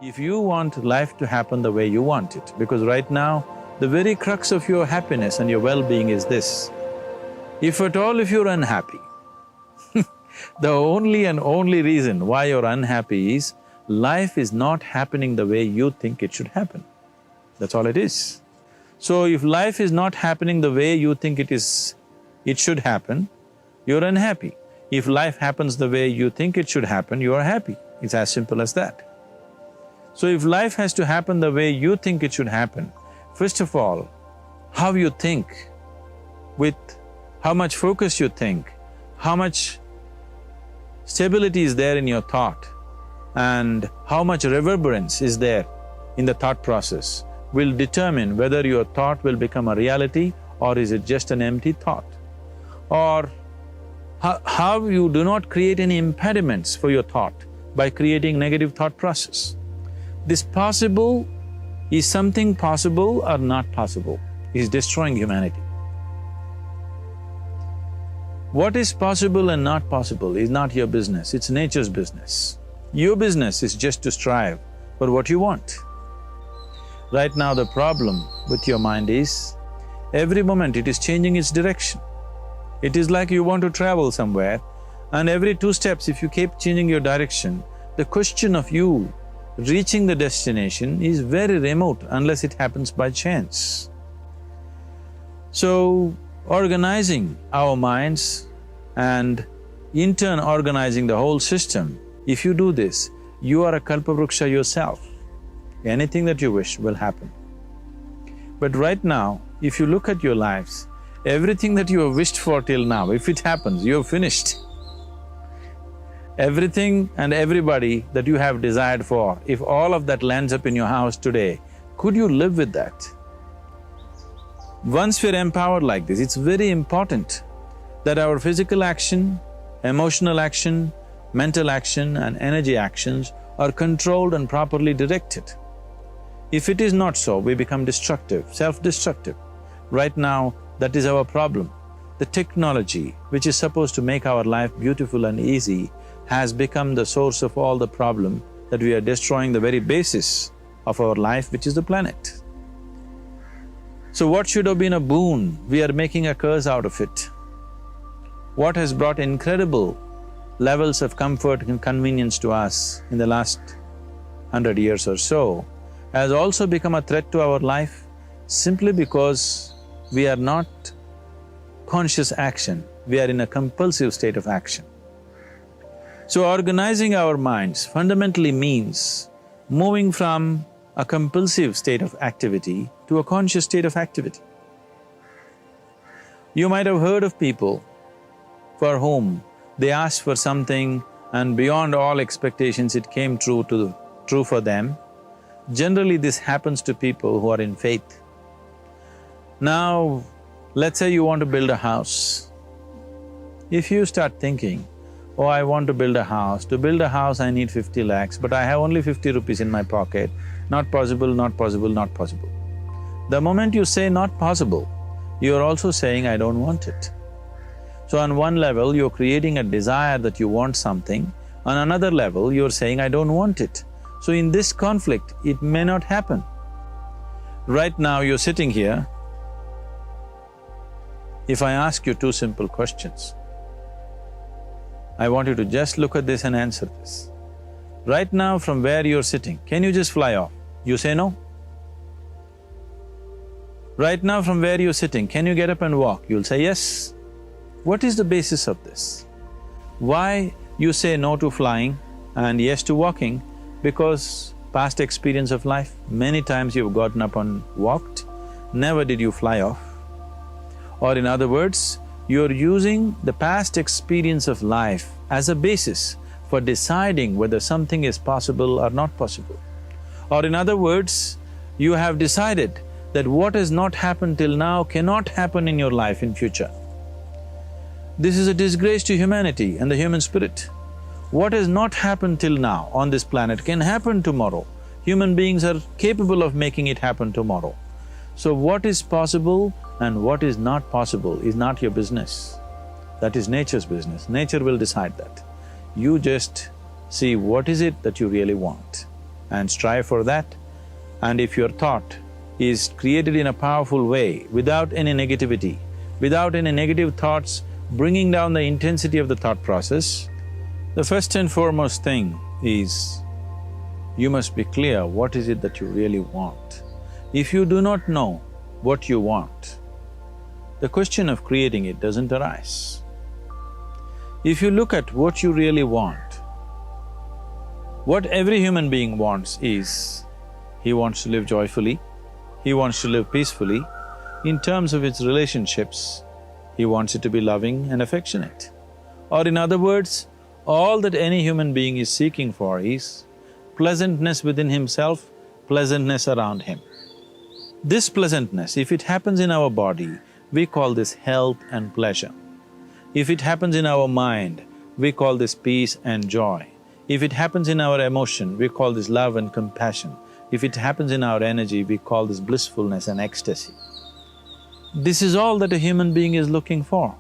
If you want life to happen the way you want it, because right now, the very crux of your happiness and your well-being is this. If at all if you're unhappy, the only and only reason why you're unhappy is life is not happening the way you think it should happen. That's all it is. So if life is not happening the way you think it should happen, you're unhappy. If life happens the way you think it should happen, you are happy. It's as simple as that. So if life has to happen the way you think it should happen, first of all, how you think, with how much focus you think, how much stability is there in your thought, and how much reverberance is there in the thought process will determine whether your thought will become a reality or is it just an empty thought. Or how you do not create any impediments for your thought by creating negative thought process. This possible is something possible or not possible is destroying humanity. What is possible and not possible is not your business, it's nature's business. Your business is just to strive for what you want. Right now the problem with your mind is, every moment it is changing its direction. It is like you want to travel somewhere and every 2 steps if you keep changing your direction, the question of you reaching the destination is very remote unless it happens by chance. So, organizing our minds and in turn organizing the whole system, if you do this, you are a kalpavruksha yourself. Anything that you wish will happen. But right now, if you look at your lives, everything that you have wished for till now, if it happens, you have finished. Everything and everybody that you have desired for, if all of that lands up in your house today, could you live with that? Once we're empowered like this, it's very important that our physical action, emotional action, mental action and energy actions are controlled and properly directed. If it is not so, we become destructive, self-destructive. Right now, that is our problem. The technology, which is supposed to make our life beautiful and easy, has become the source of all the problem that we are destroying the very basis of our life, which is the planet. So what should have been a boon, we are making a curse out of it. What has brought incredible levels of comfort and convenience to us in the last 100 years or so has also become a threat to our life simply because we are not conscious action, we are in a compulsive state of action. So organizing our minds fundamentally means moving from a compulsive state of activity to a conscious state of activity. You might have heard of people for whom they asked for something and beyond all expectations it came true for them. Generally this happens to people who are in faith. Now, let's say you want to build a house. If you start thinking, oh, I want to build a house. To build a house, I need 50 lakhs, but I have only 50 rupees in my pocket. Not possible, not possible, not possible. The moment you say not possible, you're also saying, I don't want it. So on one level, you're creating a desire that you want something, on another level, you're saying, I don't want it. So in this conflict, it may not happen. Right now, you're sitting here. If I ask you 2 simple questions, I want you to just look at this and answer this. Right now from where you're sitting, can you just fly off? You say no. Right now from where you're sitting, can you get up and walk? You'll say yes. What is the basis of this? Why you say no to flying and yes to walking? Because past experience of life, many times you've gotten up and walked, never did you fly off. Or in other words, you're using the past experience of life as a basis for deciding whether something is possible or not possible. Or in other words, you have decided that what has not happened till now cannot happen in your life in future. This is a disgrace to humanity and the human spirit. What has not happened till now on this planet can happen tomorrow. Human beings are capable of making it happen tomorrow. So what is possible and what is not possible is not your business. That is nature's business. Nature will decide that. You just see what is it that you really want and strive for that. And if your thought is created in a powerful way, without any negativity, without any negative thoughts bringing down the intensity of the thought process, the first and foremost thing is you must be clear what is it that you really want. If you do not know what you want, the question of creating it doesn't arise. If you look at what you really want, what every human being wants is, he wants to live joyfully, he wants to live peacefully. In terms of its relationships, he wants it to be loving and affectionate. Or in other words, all that any human being is seeking for is pleasantness within himself, pleasantness around him. This pleasantness, if it happens in our body, we call this health and pleasure. If it happens in our mind, we call this peace and joy. If it happens in our emotion, we call this love and compassion. If it happens in our energy, we call this blissfulness and ecstasy. This is all that a human being is looking for.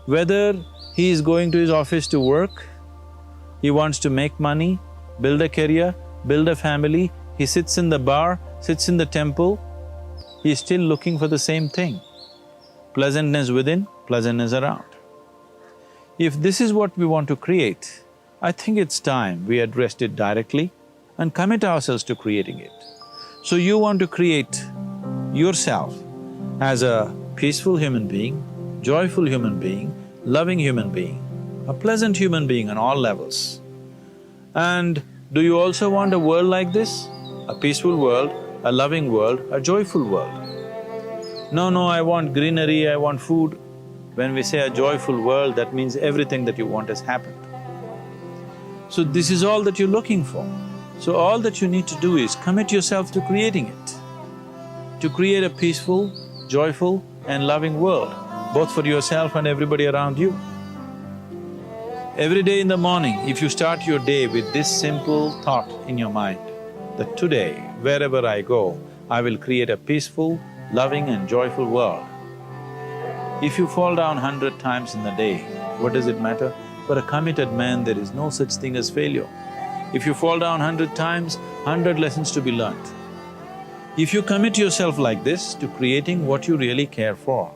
Whether he is going to his office to work, he wants to make money, build a career, build a family, he sits in the bar, sits in the temple, he is still looking for the same thing. Pleasantness within, pleasantness around. If this is what we want to create, I think it's time we addressed it directly and commit ourselves to creating it. So you want to create yourself as a peaceful human being, joyful human being, loving human being, a pleasant human being on all levels. And do you also want a world like this? A peaceful world, a loving world, a joyful world? No, I want greenery, I want food. When we say a joyful world, that means everything that you want has happened. So this is all that you're looking for. So all that you need to do is commit yourself to creating it, to create a peaceful, joyful and loving world, both for yourself and everybody around you. Every day in the morning, if you start your day with this simple thought in your mind, that today, wherever I go, I will create a peaceful, loving and joyful world. If you fall down 100 times in the day, what does it matter? For a committed man, there is no such thing as failure. If you fall down 100 times, 100 lessons to be learnt. If you commit yourself like this to creating what you really care for,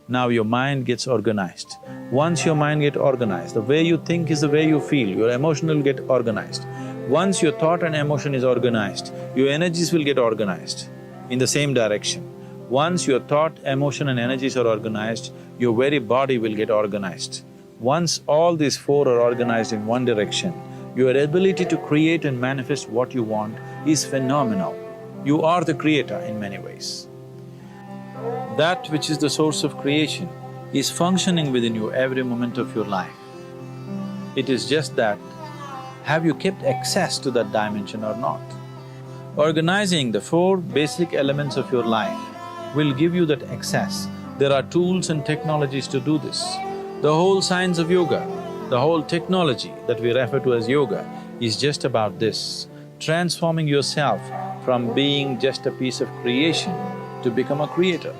now your mind gets organized. Once your mind gets organized, the way you think is the way you feel, your emotion will get organized. Once your thought and emotion is organized, your energies will get organized in the same direction. Once your thought, emotion and energies are organized, your very body will get organized. Once all these four are organized in one direction, your ability to create and manifest what you want is phenomenal. You are the creator in many ways. That which is the source of creation is functioning within you every moment of your life. It is just that, have you kept access to that dimension or not? Organizing the four basic elements of your life will give you that access. There are tools and technologies to do this. The whole science of yoga, the whole technology that we refer to as yoga is just about this, transforming yourself from being just a piece of creation to become a creator.